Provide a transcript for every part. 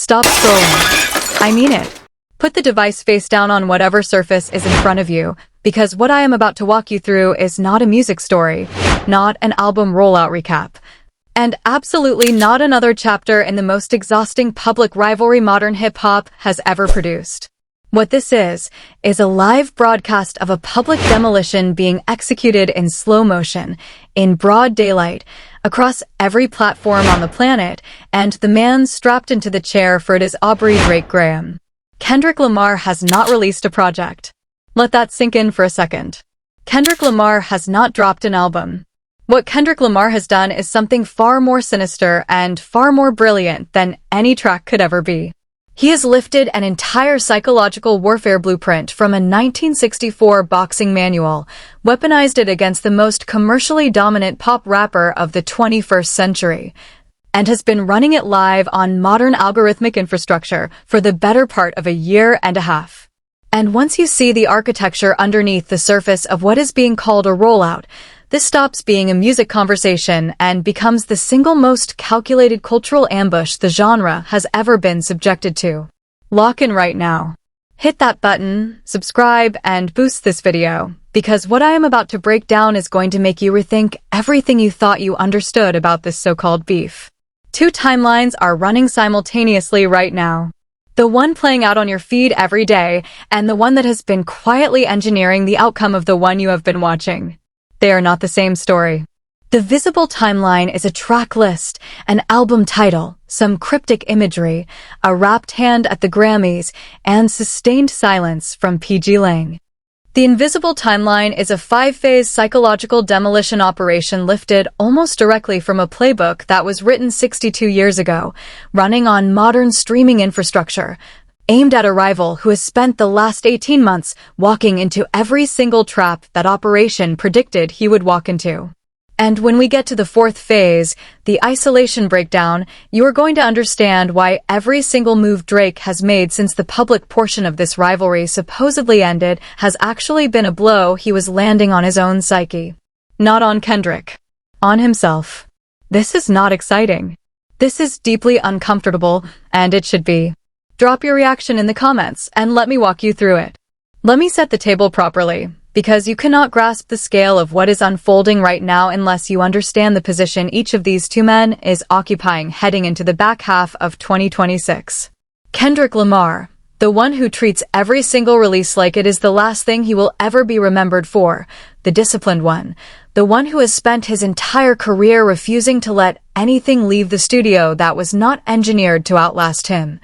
Stop scrolling. I mean it. Put the device face down on whatever surface is in front of you, because what I am about to walk you through is not a music story, not an album rollout recap, and absolutely not another chapter in the most exhausting public rivalry modern hip-hop has ever produced. What this is a live broadcast of a public demolition being executed in slow motion, in broad daylight, across every platform on the planet, and the man strapped into the chair for it is Aubrey Drake Graham. Kendrick Lamar has not released a project. Let that sink in for a second. Kendrick Lamar has not dropped an album. What Kendrick Lamar has done is something far more sinister and far more brilliant than any track could ever be. He has lifted an entire psychological warfare blueprint from a 1964 boxing manual, weaponized it against the most commercially dominant pop rapper of the 21st century, and has been running it live on modern algorithmic infrastructure for the better part of a year and a half. And once you see the architecture underneath the surface of what is being called a rollout, this stops being a music conversation and becomes the single most calculated cultural ambush the genre has ever been subjected to. Lock in right now. Hit that button, subscribe, and boost this video, because what I am about to break down is going to make you rethink everything you thought you understood about this so-called beef. Two timelines are running simultaneously right now. The one playing out on your feed every day, and the one that has been quietly engineering the outcome of the one you have been watching. They are not the same story. The visible timeline is a track list, an album title, some cryptic imagery, a rapt hand at the Grammys, and sustained silence from PG Lang. The invisible timeline is a 5-phase psychological demolition operation lifted almost directly from a playbook that was written 62 years ago, running on modern streaming infrastructure, aimed at a rival who has spent the last 18 months walking into every single trap that Operation predicted he would walk into. And when we get to the 4th phase, the isolation breakdown, you are going to understand why every single move Drake has made since the public portion of this rivalry supposedly ended has actually been a blow he was landing on his own psyche. Not on Kendrick. On himself. This is not exciting. This is deeply uncomfortable, and it should be. Drop your reaction in the comments and let me walk you through it. Let me set the table properly, because you cannot grasp the scale of what is unfolding right now unless you understand the position each of these two men is occupying heading into the back half of 2026. Kendrick Lamar, the one who treats every single release like it is the last thing he will ever be remembered for, the disciplined one, the one who has spent his entire career refusing to let anything leave the studio that was not engineered to outlast him,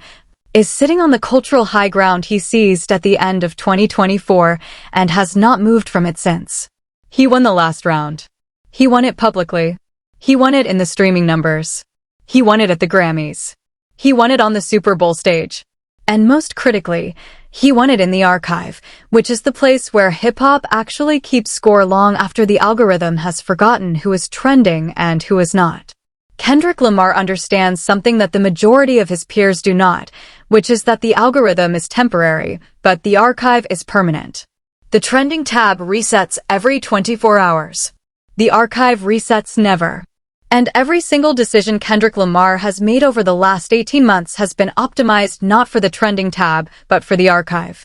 is sitting on the cultural high ground he seized at the end of 2024 and has not moved from it since. He won the last round. He won it publicly. He won it in the streaming numbers. He won it at the Grammys. He won it on the Super Bowl stage. And most critically, he won it in the archive, which is the place where hip-hop actually keeps score long after the algorithm has forgotten who is trending and who is not. Kendrick Lamar understands something that the majority of his peers do not, which is that the algorithm is temporary, but the archive is permanent. The trending tab resets every 24 hours. The archive resets never. And every single decision Kendrick Lamar has made over the last 18 months has been optimized not for the trending tab, but for the archive.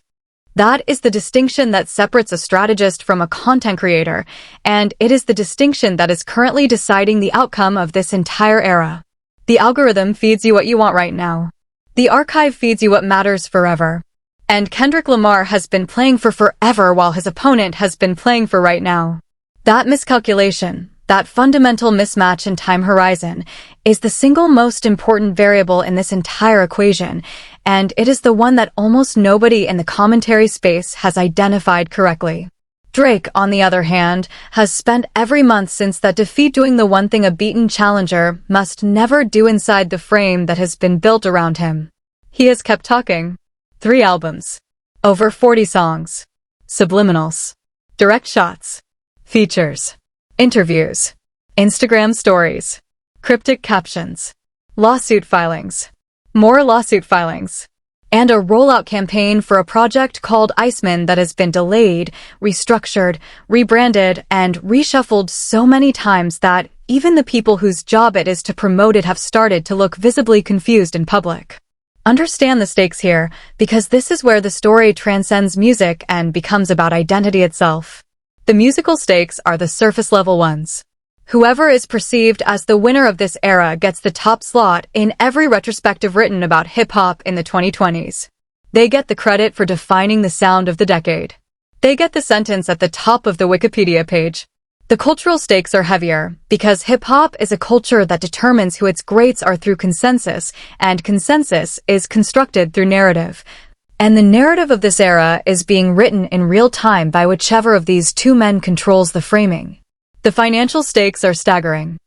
That is the distinction that separates a strategist from a content creator, and it is the distinction that is currently deciding the outcome of this entire era. The algorithm feeds you what you want right now. The archive feeds you what matters forever. And Kendrick Lamar has been playing for forever while his opponent has been playing for right now. That miscalculation, that fundamental mismatch in time horizon, is the single most important variable in this entire equation, and it is the one that almost nobody in the commentary space has identified correctly. Drake, on the other hand, has spent every month since that defeat doing the one thing a beaten challenger must never do inside the frame that has been built around him. He has kept talking. 3 albums. Over 40 songs. Subliminals. Direct shots. Features. Interviews. Instagram stories. Cryptic captions. Lawsuit filings. More lawsuit filings. And a rollout campaign for a project called Iceman that has been delayed, restructured, rebranded, and reshuffled so many times that even the people whose job it is to promote it have started to look visibly confused in public. Understand the stakes here, because this is where the story transcends music and becomes about identity itself. The musical stakes are the surface-level ones. Whoever is perceived as the winner of this era gets the top slot in every retrospective written about hip-hop in the 2020s. They get the credit for defining the sound of the decade. They get the sentence at the top of the Wikipedia page. The cultural stakes are heavier, because hip-hop is a culture that determines who its greats are through consensus, and consensus is constructed through narrative. And the narrative of this era is being written in real time by whichever of these two men controls the framing. The financial stakes are staggering.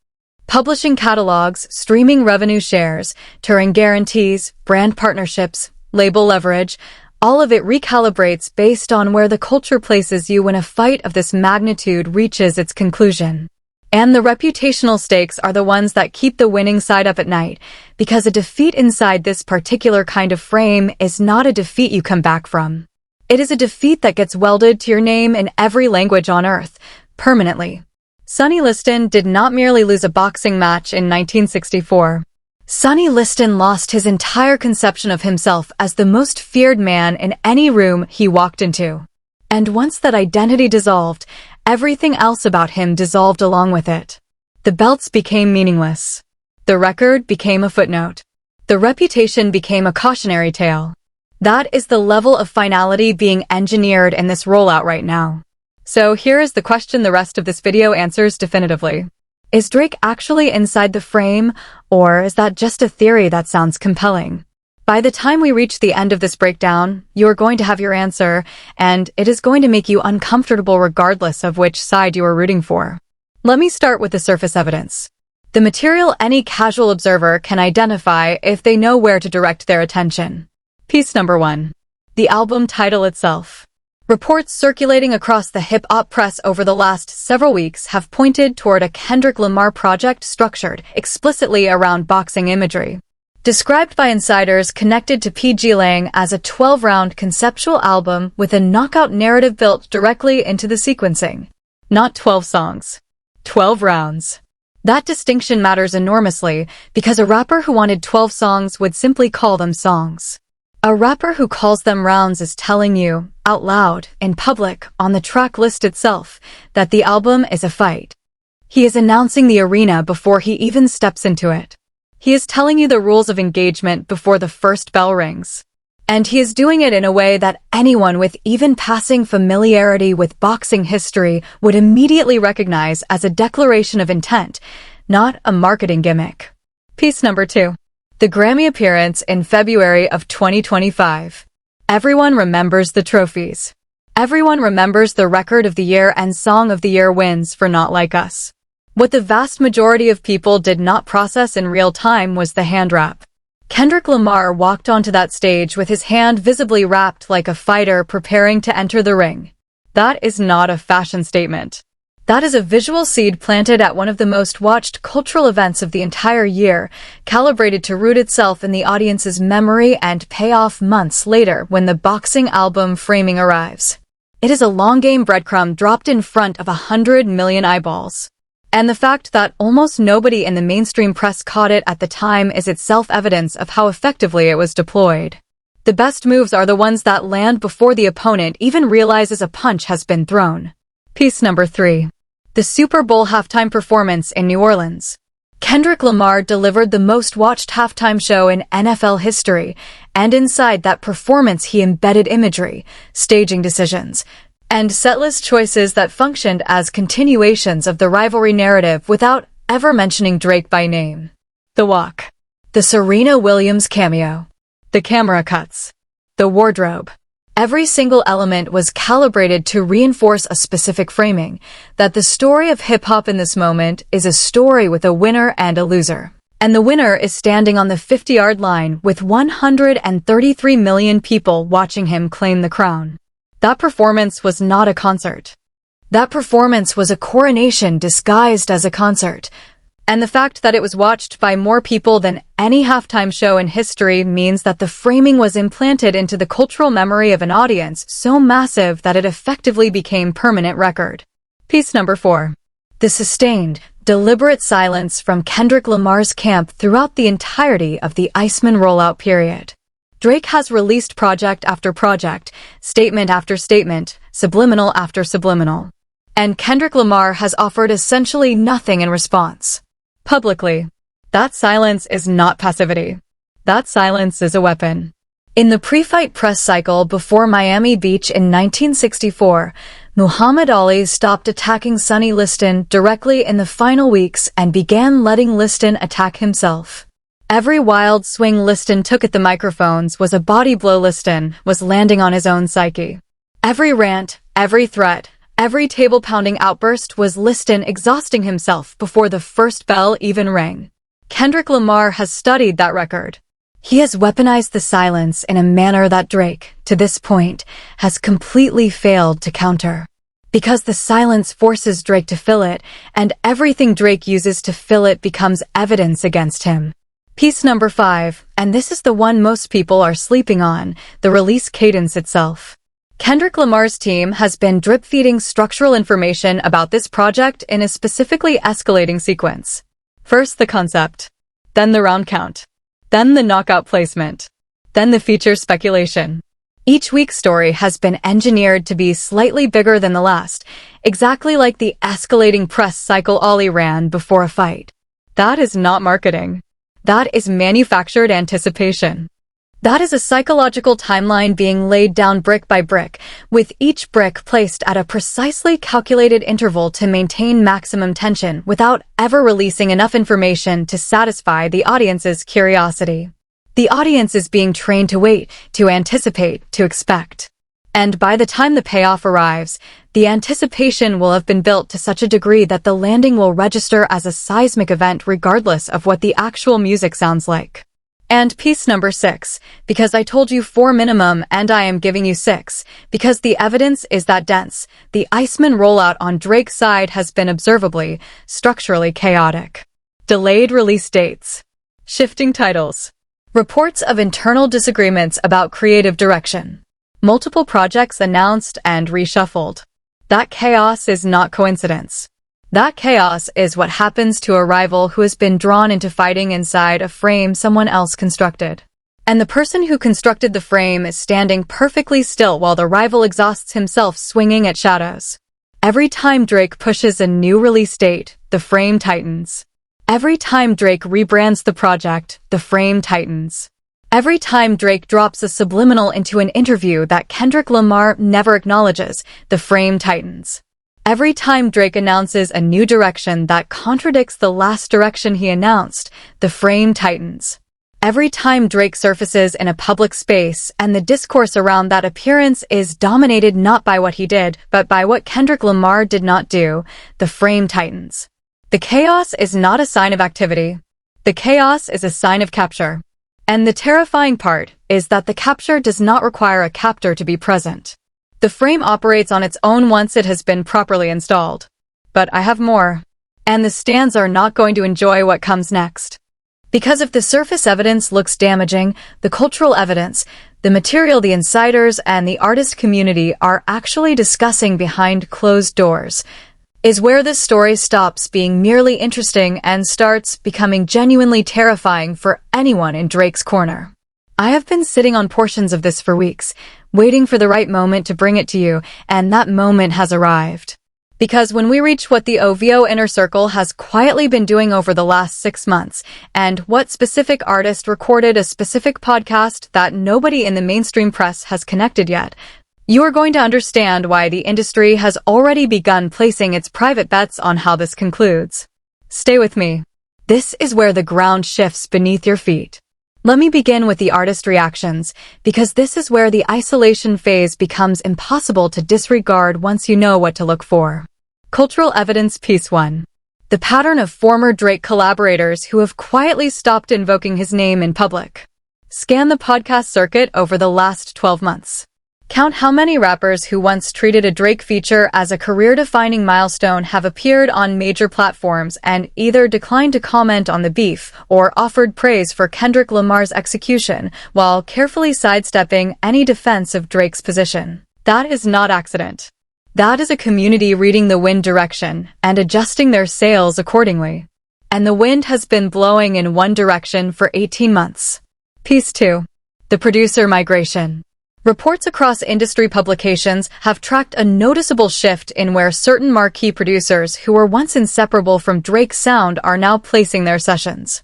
Publishing catalogs, streaming revenue shares, touring guarantees, brand partnerships, label leverage, all of it recalibrates based on where the culture places you when a fight of this magnitude reaches its conclusion. And the reputational stakes are the ones that keep the winning side up at night, because a defeat inside this particular kind of frame is not a defeat you come back from. It is a defeat that gets welded to your name in every language on earth, permanently. Sonny Liston did not merely lose a boxing match in 1964. Sonny Liston lost his entire conception of himself as the most feared man in any room he walked into. And once that identity dissolved, everything else about him dissolved along with it. The belts became meaningless. The record became a footnote. The reputation became a cautionary tale. That is the level of finality being engineered in this rollout right now. So here is the question the rest of this video answers definitively. Is Drake actually inside the frame, or is that just a theory that sounds compelling? By the time we reach the end of this breakdown, you are going to have your answer, and it is going to make you uncomfortable regardless of which side you are rooting for. Let me start with the surface evidence. The material any casual observer can identify if they know where to direct their attention. Piece number 1. The album title itself. Reports circulating across the hip-hop press over the last several weeks have pointed toward a Kendrick Lamar project structured explicitly around boxing imagery. Described by insiders connected to PG Lang as a 12-round conceptual album with a knockout narrative built directly into the sequencing. Not 12 songs. 12 rounds. That distinction matters enormously because a rapper who wanted 12 songs would simply call them songs. A rapper who calls them rounds is telling you, out loud, in public, on the track list itself, that the album is a fight. He is announcing the arena before he even steps into it. He is telling you the rules of engagement before the first bell rings. And he is doing it in a way that anyone with even passing familiarity with boxing history would immediately recognize as a declaration of intent, not a marketing gimmick. Piece number 2. The Grammy appearance in February of 2025. Everyone remembers the trophies. Everyone remembers the Record of the Year and Song of the Year wins for Not Like Us. What the vast majority of people did not process in real time was the hand wrap. Kendrick Lamar walked onto that stage with his hand visibly wrapped like a fighter preparing to enter the ring. That is not a fashion statement. That is a visual seed planted at one of the most watched cultural events of the entire year, calibrated to root itself in the audience's memory and pay off months later when the boxing album framing arrives. It is a long-game breadcrumb dropped in front of 100 million eyeballs. And the fact that almost nobody in the mainstream press caught it at the time is itself evidence of how effectively it was deployed. The best moves are the ones that land before the opponent even realizes a punch has been thrown. Piece number 3. The Super Bowl halftime performance in New Orleans. Kendrick Lamar delivered the most watched halftime show in NFL history, and inside that performance he embedded imagery, staging decisions, and setlist choices that functioned as continuations of the rivalry narrative without ever mentioning Drake by name. The walk. The Serena Williams cameo. The camera cuts. The wardrobe. Every single element was calibrated to reinforce a specific framing, that the story of hip-hop in this moment is a story with a winner and a loser. And the winner is standing on the 50-yard line with 133 million people watching him claim the crown. That performance was not a concert. That performance was a coronation disguised as a concert. And the fact that it was watched by more people than any halftime show in history means that the framing was implanted into the cultural memory of an audience so massive that it effectively became permanent record. Piece number 4. The sustained, deliberate silence from Kendrick Lamar's camp throughout the entirety of the Iceman rollout period. Drake has released project after project, statement after statement, subliminal after subliminal. And Kendrick Lamar has offered essentially nothing in response. Publicly. That silence is not passivity. That silence is a weapon. In the pre-fight press cycle before Miami Beach in 1964, Muhammad Ali stopped attacking Sonny Liston directly in the final weeks and began letting Liston attack himself. Every wild swing Liston took at the microphones was a body blow Liston was landing on his own psyche. Every rant, every threat, every table-pounding outburst was Liston exhausting himself before the first bell even rang. Kendrick Lamar has studied that record. He has weaponized the silence in a manner that Drake, to this point, has completely failed to counter. Because the silence forces Drake to fill it, and everything Drake uses to fill it becomes evidence against him. Piece number 5, and this is the one most people are sleeping on, the release cadence itself. Kendrick Lamar's team has been drip-feeding structural information about this project in a specifically escalating sequence. First the concept, then the round count, then the knockout placement, then the feature speculation. Each week's story has been engineered to be slightly bigger than the last, exactly like the escalating press cycle Ali ran before a fight. That is not marketing. That is manufactured anticipation. That is a psychological timeline being laid down brick by brick, with each brick placed at a precisely calculated interval to maintain maximum tension without ever releasing enough information to satisfy the audience's curiosity. The audience is being trained to wait, to anticipate, to expect. And by the time the payoff arrives, the anticipation will have been built to such a degree that the landing will register as a seismic event regardless of what the actual music sounds like. And piece number 6, because I told you 4 minimum and I am giving you 6, because the evidence is that dense, the Iceman rollout on Drake's side has been observably, structurally chaotic. Delayed release dates. Shifting titles. Reports of internal disagreements about creative direction. Multiple projects announced and reshuffled. That chaos is not coincidence. That chaos is what happens to a rival who has been drawn into fighting inside a frame someone else constructed. And the person who constructed the frame is standing perfectly still while the rival exhausts himself swinging at shadows. Every time Drake pushes a new release date, the frame tightens. Every time Drake rebrands the project, the frame tightens. Every time Drake drops a subliminal into an interview that Kendrick Lamar never acknowledges, the frame tightens. Every time Drake announces a new direction that contradicts the last direction he announced, the frame tightens. Every time Drake surfaces in a public space and the discourse around that appearance is dominated not by what he did, but by what Kendrick Lamar did not do, the frame tightens. The chaos is not a sign of activity. The chaos is a sign of capture. And the terrifying part is that the capture does not require a captor to be present. The frame operates on its own once it has been properly installed. But I have more. And the stands are not going to enjoy what comes next. Because if the surface evidence looks damaging, the cultural evidence, the material the insiders and the artist community are actually discussing behind closed doors, is where this story stops being merely interesting and starts becoming genuinely terrifying for anyone in Drake's corner. I have been sitting on portions of this for weeks, waiting for the right moment to bring it to you, and that moment has arrived. Because when we reach what the OVO Inner Circle has quietly been doing over the last 6 months, and what specific artist recorded a specific podcast that nobody in the mainstream press has connected yet, you are going to understand why the industry has already begun placing its private bets on how this concludes. Stay with me. This is where the ground shifts beneath your feet. Let me begin with the artist reactions, because this is where the isolation phase becomes impossible to disregard once you know what to look for. Cultural evidence piece 1. The pattern of former Drake collaborators who have quietly stopped invoking his name in public. Scan the podcast circuit over the last 12 months. Count how many rappers who once treated a Drake feature as a career-defining milestone have appeared on major platforms and either declined to comment on the beef or offered praise for Kendrick Lamar's execution while carefully sidestepping any defense of Drake's position. That is not accident. That is a community reading the wind direction and adjusting their sails accordingly. And the wind has been blowing in one direction for 18 months. Piece 2. The producer migration. Reports across industry publications have tracked a noticeable shift in where certain marquee producers who were once inseparable from Drake's sound are now placing their sessions.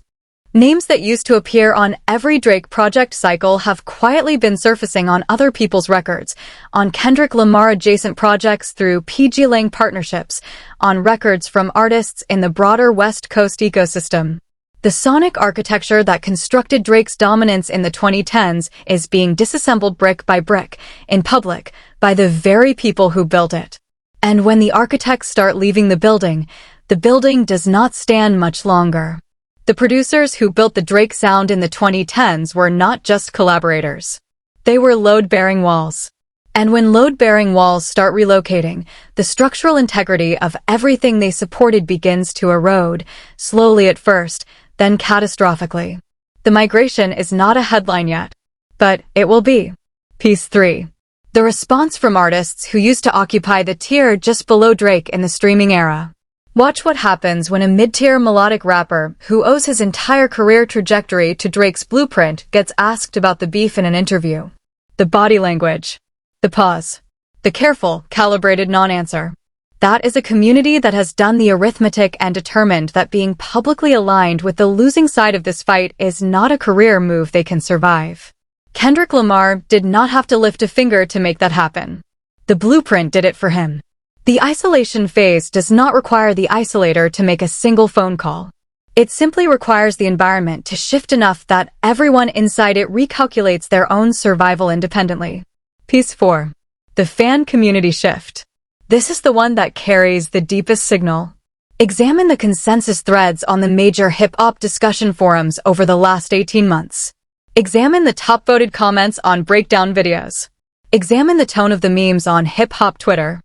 Names that used to appear on every Drake project cycle have quietly been surfacing on other people's records, on Kendrick Lamar adjacent projects through PG Lang partnerships, on records from artists in the broader West Coast ecosystem. The sonic architecture that constructed Drake's dominance in the 2010s is being disassembled brick by brick, in public, by the very people who built it. And when the architects start leaving the building does not stand much longer. The producers who built the Drake sound in the 2010s were not just collaborators. They were load-bearing walls. And when load-bearing walls start relocating, the structural integrity of everything they supported begins to erode, slowly at first, then catastrophically. The migration is not a headline yet, but it will be. Piece 3. The response from artists who used to occupy the tier just below Drake in the streaming era. Watch what happens when a mid-tier melodic rapper who owes his entire career trajectory to Drake's blueprint gets asked about the beef in an interview. The body language. The pause. The careful, calibrated non-answer. That is a community that has done the arithmetic and determined that being publicly aligned with the losing side of this fight is not a career move they can survive. Kendrick Lamar did not have to lift a finger to make that happen. The blueprint did it for him. The isolation phase does not require the isolator to make a single phone call. It simply requires the environment to shift enough that everyone inside it recalculates their own survival independently. Piece 4. The fan community shift. This is the one that carries the deepest signal. Examine the consensus threads on the major hip-hop discussion forums over the last 18 months. Examine the top-voted comments on breakdown videos. Examine the tone of the memes on hip-hop Twitter.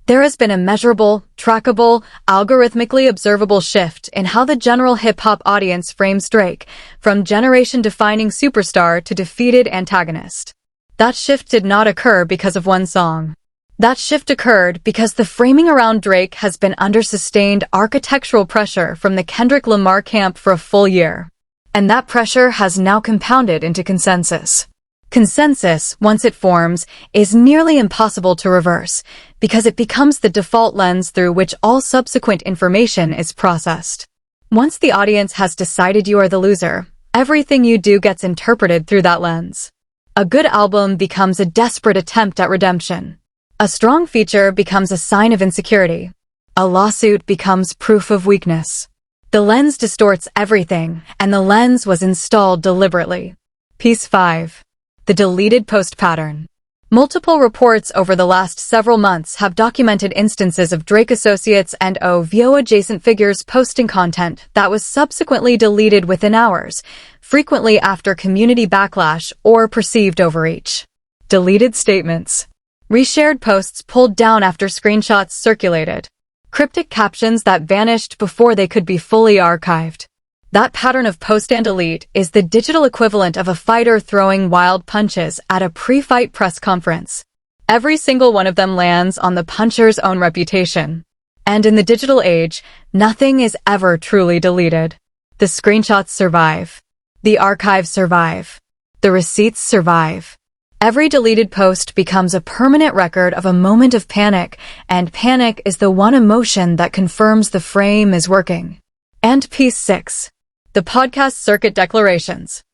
There has been a measurable, trackable, algorithmically observable shift in how the general hip-hop audience frames Drake, from generation-defining superstar to defeated antagonist. That shift did not occur because of one song. That shift occurred because the framing around Drake has been under sustained architectural pressure from the Kendrick Lamar camp for a full year. And that pressure has now compounded into consensus. Consensus, once it forms, is nearly impossible to reverse, because it becomes the default lens through which all subsequent information is processed. Once the audience has decided you are the loser, everything you do gets interpreted through that lens. A good album becomes a desperate attempt at redemption. A strong feature becomes a sign of insecurity. A lawsuit becomes proof of weakness. The lens distorts everything, and the lens was installed deliberately. Piece 5. The deleted post pattern. Multiple reports over the last several months have documented instances of Drake associates and OVO adjacent figures posting content that was subsequently deleted within hours, frequently after community backlash or perceived overreach. Deleted statements. Reshared posts pulled down after screenshots circulated. Cryptic captions that vanished before they could be fully archived. That pattern of post and delete is the digital equivalent of a fighter throwing wild punches at a pre-fight press conference. Every single one of them lands on the puncher's own reputation. And in the digital age, nothing is ever truly deleted. The screenshots survive. The archives survive. The receipts survive. Every deleted post becomes a permanent record of a moment of panic, and panic is the one emotion that confirms the frame is working. And piece 6. The podcast circuit declarations.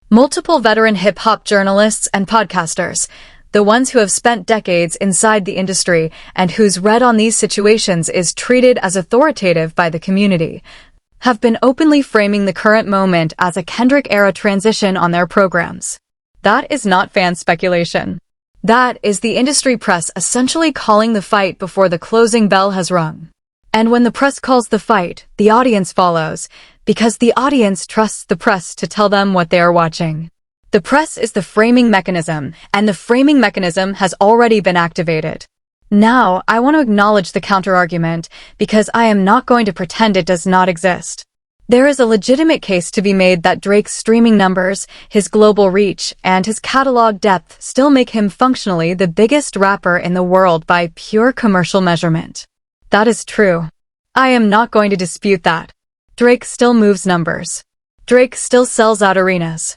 Multiple veteran hip-hop journalists and podcasters, the ones who have spent decades inside the industry and whose read on these situations is treated as authoritative by the community, have been openly framing the current moment as a Kendrick-era transition on their programs. That is not fan speculation. That is the industry press essentially calling the fight before the closing bell has rung. And when the press calls the fight, the audience follows, because the audience trusts the press to tell them what they are watching. The press is the framing mechanism, and the framing mechanism has already been activated. Now, I want to acknowledge the counterargument, because I am not going to pretend it does not exist. There is a legitimate case to be made that Drake's streaming numbers, his global reach, and his catalog depth still make him functionally the biggest rapper in the world by pure commercial measurement. That is true. I am not going to dispute that. Drake still moves numbers. Drake still sells out arenas.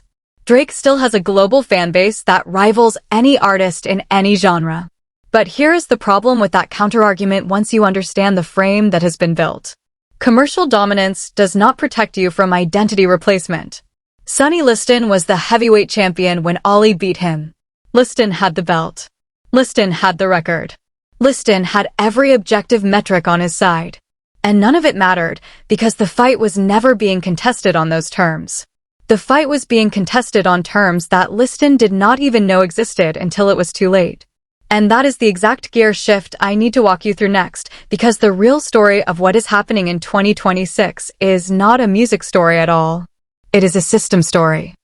Drake still has a global fan base that rivals any artist in any genre. But here is the problem with that counterargument once you understand the frame that has been built. Commercial dominance does not protect you from identity replacement. Sonny Liston was the heavyweight champion when Ollie beat him. Liston had the belt. Liston had the record. Liston had every objective metric on his side. And none of it mattered because the fight was never being contested on those terms. The fight was being contested on terms that Liston did not even know existed until it was too late. And that is the exact gear shift I need to walk you through next, because the real story of what is happening in 2026 is not a music story at all. It is a system story.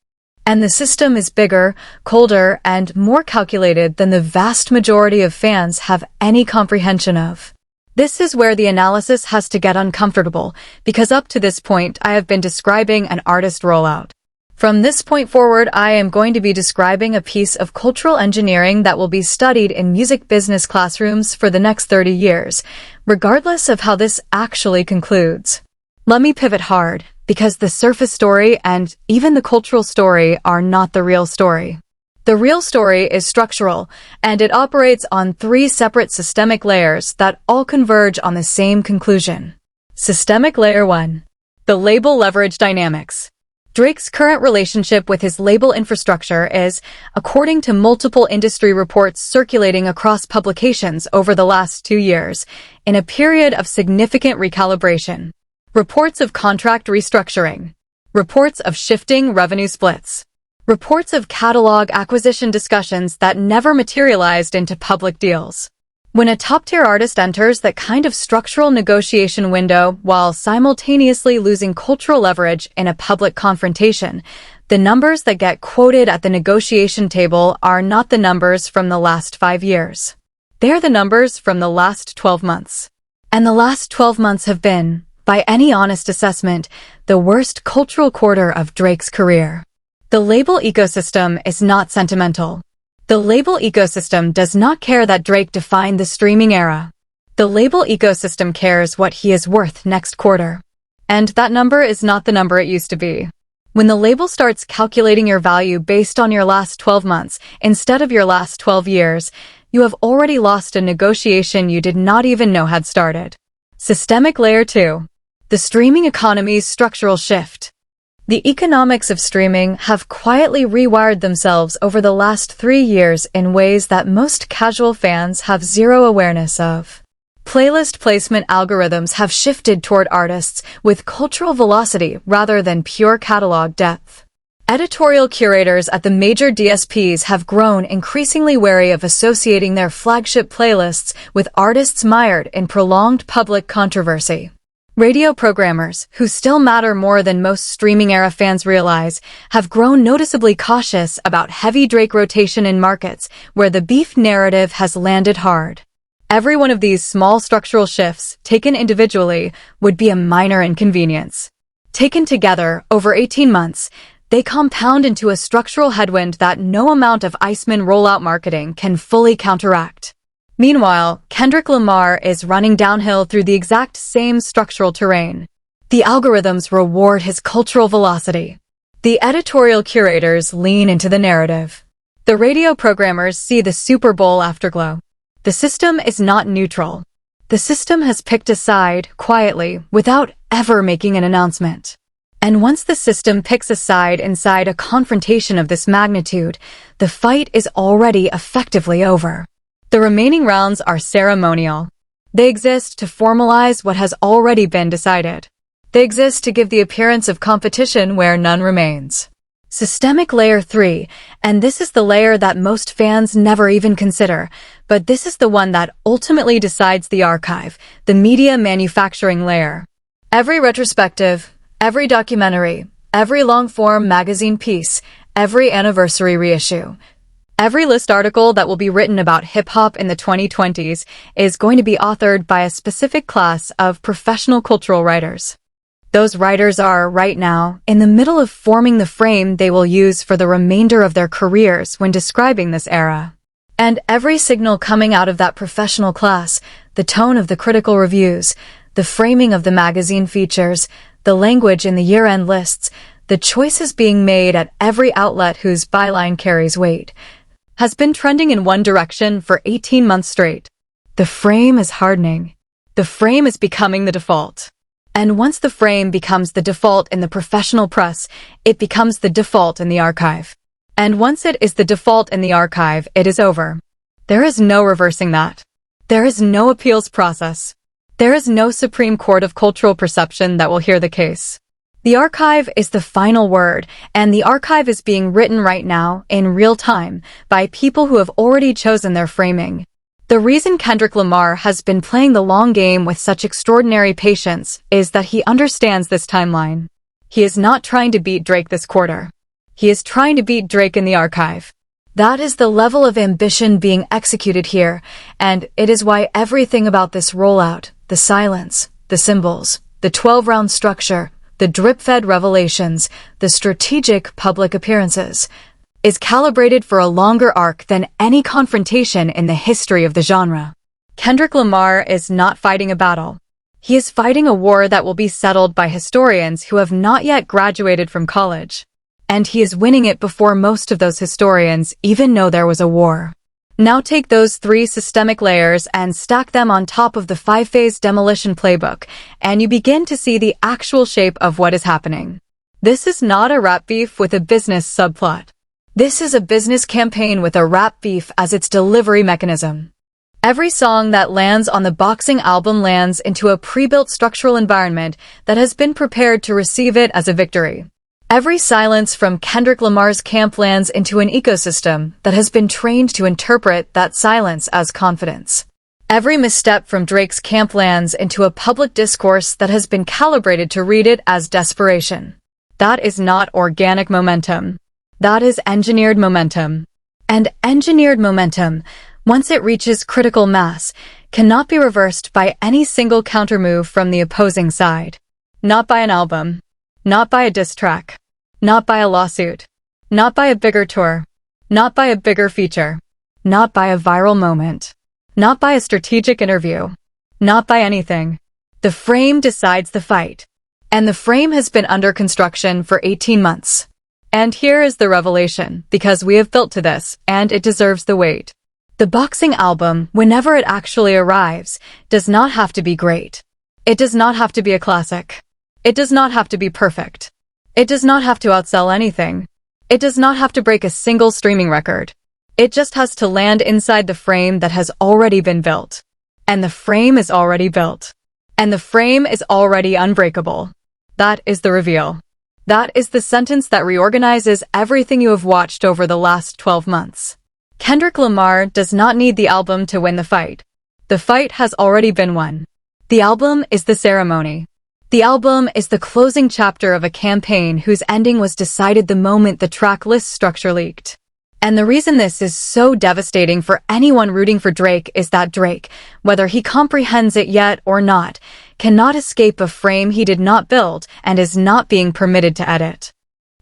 And the system is bigger, colder, and more calculated than the vast majority of fans have any comprehension of. This is where the analysis has to get uncomfortable, because up to this point I have been describing an artist rollout. From this point forward, I am going to be describing a piece of cultural engineering that will be studied in music business classrooms for the next 30 years, regardless of how this actually concludes. Let me pivot hard, because the surface story and even the cultural story are not the real story. The real story is structural, and it operates on 3 separate systemic layers that all converge on the same conclusion. Systemic Layer 1. The label leverage dynamics. Drake's current relationship with his label infrastructure is, according to multiple industry reports circulating across publications over the last 2 years, in a period of significant recalibration. Reports of contract restructuring. Reports of shifting revenue splits. Reports of catalog acquisition discussions that never materialized into public deals. When a top-tier artist enters that kind of structural negotiation window while simultaneously losing cultural leverage in a public confrontation, the numbers that get quoted at the negotiation table are not the numbers from the last 5 years. They're the numbers from the last 12 months. And the last 12 months have been, by any honest assessment, the worst cultural quarter of Drake's career. The label ecosystem is not sentimental. The label ecosystem does not care that Drake defined the streaming era. The label ecosystem cares what he is worth next quarter. And that number is not the number it used to be. When the label starts calculating your value based on your last 12 months instead of your last 12 years, you have already lost a negotiation you did not even know had started. Systemic Layer 2. The streaming economy's structural shift. The economics of streaming have quietly rewired themselves over the last 3 years in ways that most casual fans have zero awareness of. Playlist placement algorithms have shifted toward artists with cultural velocity rather than pure catalog depth. Editorial curators at the major DSPs have grown increasingly wary of associating their flagship playlists with artists mired in prolonged public controversy. Radio programmers, who still matter more than most streaming-era fans realize, have grown noticeably cautious about heavy Drake rotation in markets where the beef narrative has landed hard. Every one of these small structural shifts, taken individually, would be a minor inconvenience. Taken together, over 18 months, they compound into a structural headwind that no amount of Iceman rollout marketing can fully counteract. Meanwhile, Kendrick Lamar is running downhill through the exact same structural terrain. The algorithms reward his cultural velocity. The editorial curators lean into the narrative. The radio programmers see the Super Bowl afterglow. The system is not neutral. The system has picked a side, quietly, without ever making an announcement. And once the system picks a side inside a confrontation of this magnitude, the fight is already effectively over. The remaining rounds are ceremonial. They exist to formalize what has already been decided. They exist to give the appearance of competition where none remains. Systemic Layer 3, and this is the layer that most fans never even consider, but this is the one that ultimately decides the archive, the media manufacturing layer. Every retrospective, every documentary, every long-form magazine piece, every anniversary reissue, every list article that will be written about hip-hop in the 2020s is going to be authored by a specific class of professional cultural writers. Those writers are, right now, in the middle of forming the frame they will use for the remainder of their careers when describing this era. And every signal coming out of that professional class, the tone of the critical reviews, the framing of the magazine features, the language in the year-end lists, the choices being made at every outlet whose byline carries weight, has been trending in one direction for 18 months straight. The frame is hardening. The frame is becoming the default. And once the frame becomes the default in the professional press, it becomes the default in the archive. And once it is the default in the archive, it is over. There is no reversing that. There is no appeals process. There is no Supreme Court of Cultural Perception that will hear the case. The archive is the final word, and the archive is being written right now, in real time, by people who have already chosen their framing. The reason Kendrick Lamar has been playing the long game with such extraordinary patience is that he understands this timeline. He is not trying to beat Drake this quarter. He is trying to beat Drake in the archive. That is the level of ambition being executed here, and it is why everything about this rollout, the silence, the symbols, the 12-round structure, the drip-fed revelations, the strategic public appearances, is calibrated for a longer arc than any confrontation in the history of the genre. Kendrick Lamar is not fighting a battle. He is fighting a war that will be settled by historians who have not yet graduated from college. And he is winning it before most of those historians even know there was a war. Now take those 3 systemic layers and stack them on top of the 5-phase demolition playbook, and you begin to see the actual shape of what is happening. This is not a rap beef with a business subplot. This is a business campaign with a rap beef as its delivery mechanism. Every song that lands on the boxing album lands into a pre-built structural environment that has been prepared to receive it as a victory. Every silence from Kendrick Lamar's camp lands into an ecosystem that has been trained to interpret that silence as confidence. Every misstep from Drake's camp lands into a public discourse that has been calibrated to read it as desperation. That is not organic momentum. That is engineered momentum. And engineered momentum, once it reaches critical mass, cannot be reversed by any single countermove from the opposing side. Not by an album. Not by a diss track. Not by a lawsuit. Not by a bigger tour. Not by a bigger feature. Not by a viral moment. Not by a strategic interview. Not by anything. The frame decides the fight. And the frame has been under construction for 18 months. And here is the revelation, because we have built to this, and it deserves the wait. The boxing album, whenever it actually arrives, does not have to be great. It does not have to be a classic. It does not have to be perfect. It does not have to outsell anything. It does not have to break a single streaming record. It just has to land inside the frame that has already been built. And the frame is already built. And the frame is already unbreakable. That is the reveal. That is the sentence that reorganizes everything you have watched over the last 12 months. Kendrick Lamar does not need the album to win the fight. The fight has already been won. The album is the ceremony. The album is the closing chapter of a campaign whose ending was decided the moment the track list structure leaked. And the reason this is so devastating for anyone rooting for Drake is that Drake, whether he comprehends it yet or not, cannot escape a frame he did not build and is not being permitted to edit.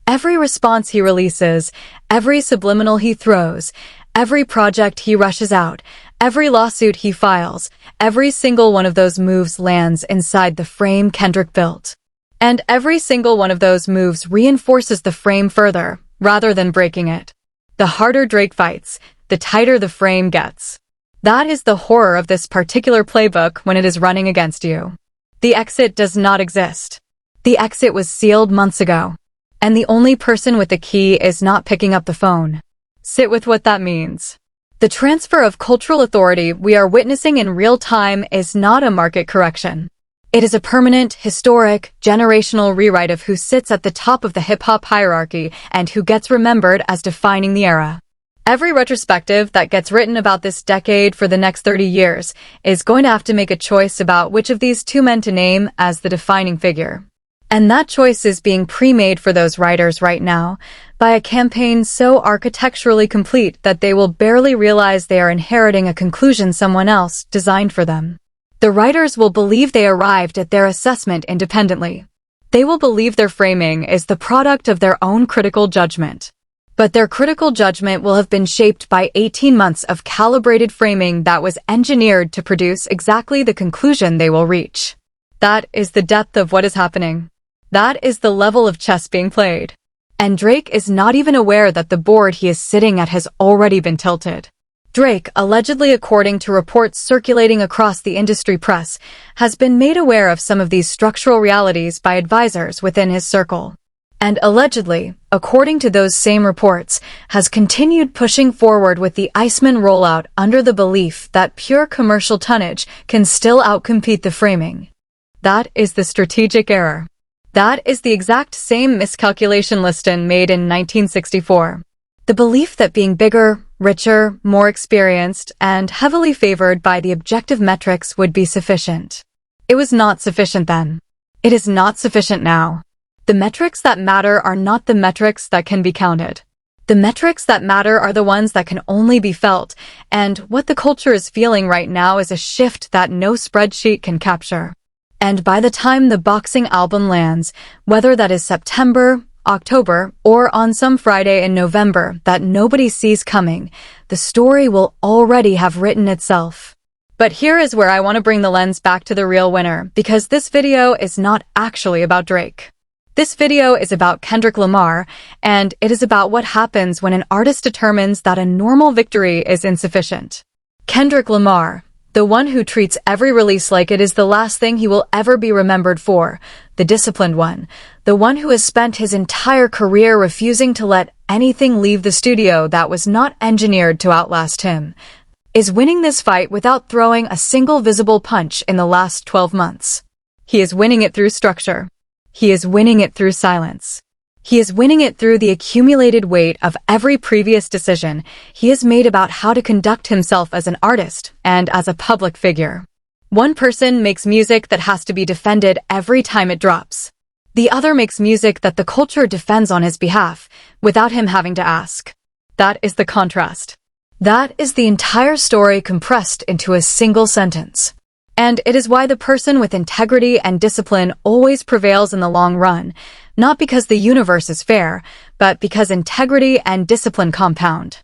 Every response he releases, every subliminal he throws, every project he rushes out, every lawsuit he files, every single one of those moves lands inside the frame Kendrick built. And every single one of those moves reinforces the frame further, rather than breaking it. The harder Drake fights, the tighter the frame gets. That is the horror of this particular playbook when it is running against you. The exit does not exist. The exit was sealed months ago. And the only person with the key is not picking up the phone. Sit with what that means. The transfer of cultural authority we are witnessing in real time is not a market correction. It is a permanent, historic, generational rewrite of who sits at the top of the hip-hop hierarchy and who gets remembered as defining the era. Every retrospective that gets written about this decade for the next 30 years is going to have to make a choice about which of these 2 men to name as the defining figure. And that choice is being pre-made for those writers right now by a campaign so architecturally complete that they will barely realize they are inheriting a conclusion someone else designed for them. The writers will believe they arrived at their assessment independently. They will believe their framing is the product of their own critical judgment. But their critical judgment will have been shaped by 18 months of calibrated framing that was engineered to produce exactly the conclusion they will reach. That is the depth of what is happening. That is the level of chess being played. And Drake is not even aware that the board he is sitting at has already been tilted. Drake, allegedly according to reports circulating across the industry press, has been made aware of some of these structural realities by advisors within his circle. And allegedly, according to those same reports, has continued pushing forward with the Iceman rollout under the belief that pure commercial tonnage can still outcompete the framing. That is the strategic error. That is the exact same miscalculation Liston made in 1964. The belief that being bigger, richer, more experienced, and heavily favored by the objective metrics would be sufficient. It was not sufficient then. It is not sufficient now. The metrics that matter are not the metrics that can be counted. The metrics that matter are the ones that can only be felt, and what the culture is feeling right now is a shift that no spreadsheet can capture. And by the time the boxing album lands, whether that is September, October, or on some Friday in November that nobody sees coming, the story will already have written itself. But here is where I want to bring the lens back to the real winner, because this video is not actually about Drake. This video is about Kendrick Lamar, and it is about what happens when an artist determines that a normal victory is insufficient. Kendrick Lamar, the one who treats every release like it is the last thing he will ever be remembered for, the disciplined one, the one who has spent his entire career refusing to let anything leave the studio that was not engineered to outlast him, is winning this fight without throwing a single visible punch in the last 12 months. He is winning it through structure. He is winning it through silence. He is winning it through the accumulated weight of every previous decision he has made about how to conduct himself as an artist and as a public figure. One person makes music that has to be defended every time it drops. The other makes music that the culture defends on his behalf, without him having to ask. That is the contrast. That is the entire story compressed into a single sentence. And it is why the person with integrity and discipline always prevails in the long run, not because the universe is fair, but because integrity and discipline compound.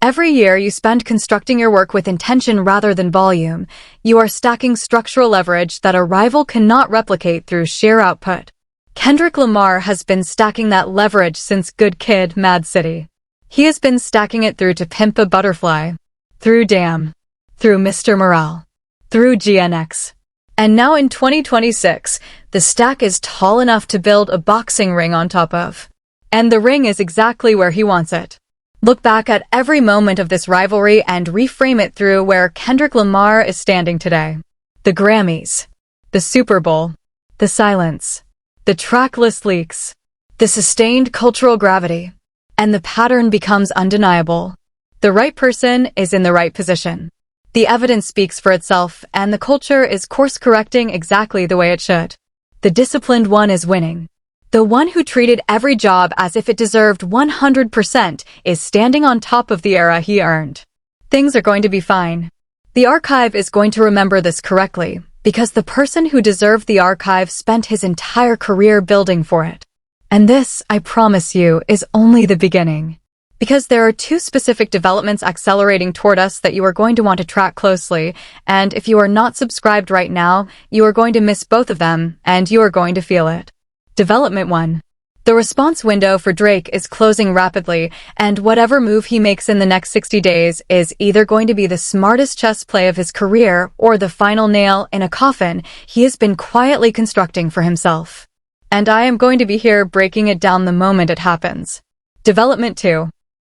Every year you spend constructing your work with intention rather than volume, you are stacking structural leverage that a rival cannot replicate through sheer output. Kendrick Lamar has been stacking that leverage since Good Kid, Mad City. He has been stacking it through To Pimp a Butterfly, through Damn, through Mr. Morale, through GNX. And now in 2026, the stack is tall enough to build a boxing ring on top of. And the ring is exactly where he wants it. Look back at every moment of this rivalry and reframe it through where Kendrick Lamar is standing today. The Grammys, the Super Bowl, the silence, the tracklist leaks, the sustained cultural gravity, and the pattern becomes undeniable. The right person is in the right position. The evidence speaks for itself, and the culture is course-correcting exactly the way it should. The disciplined one is winning. The one who treated every job as if it deserved 100% is standing on top of the era he earned. Things are going to be fine. The archive is going to remember this correctly, because the person who deserved the archive spent his entire career building for it. And this, I promise you, is only the beginning. Because there are two specific developments accelerating toward us that you are going to want to track closely, and if you are not subscribed right now, you are going to miss both of them, and you are going to feel it. Development 1. The response window for Drake is closing rapidly, and whatever move he makes in the next 60 days is either going to be the smartest chess play of his career or the final nail in a coffin he has been quietly constructing for himself. And I am going to be here breaking it down the moment it happens. Development 2.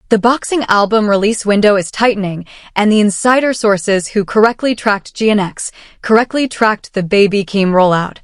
The boxing album release window is tightening, and the insider sources who correctly tracked GNX, correctly tracked the Baby Keem rollout,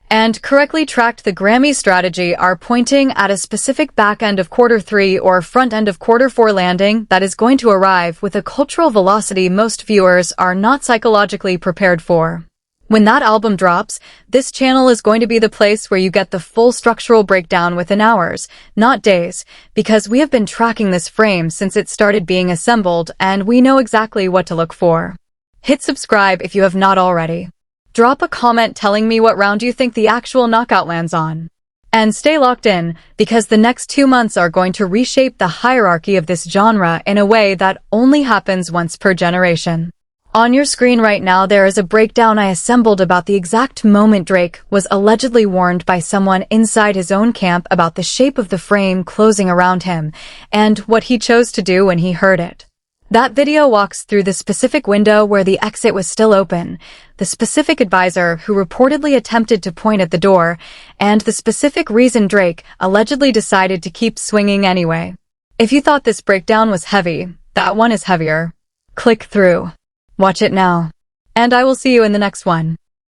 and correctly tracked the Grammy strategy are pointing at a specific back end of quarter 3 or front end of quarter 4 landing that is going to arrive with a cultural velocity most viewers are not psychologically prepared for. When that album drops, this channel is going to be the place where you get the full structural breakdown within hours, not days, because we have been tracking this frame since it started being assembled and we know exactly what to look for. Hit subscribe if you have not already. Drop a comment telling me what round you think the actual knockout lands on. And stay locked in, because the next 2 months are going to reshape the hierarchy of this genre in a way that only happens once per generation. On your screen right now, there is a breakdown I assembled about the exact moment Drake was allegedly warned by someone inside his own camp about the shape of the frame closing around him, and what he chose to do when he heard it. That video walks through the specific window where the exit was still open, the specific advisor who reportedly attempted to point at the door, and the specific reason Drake allegedly decided to keep swinging anyway. If you thought this breakdown was heavy, that one is heavier. Click through. Watch it now. And I will see you in the next one.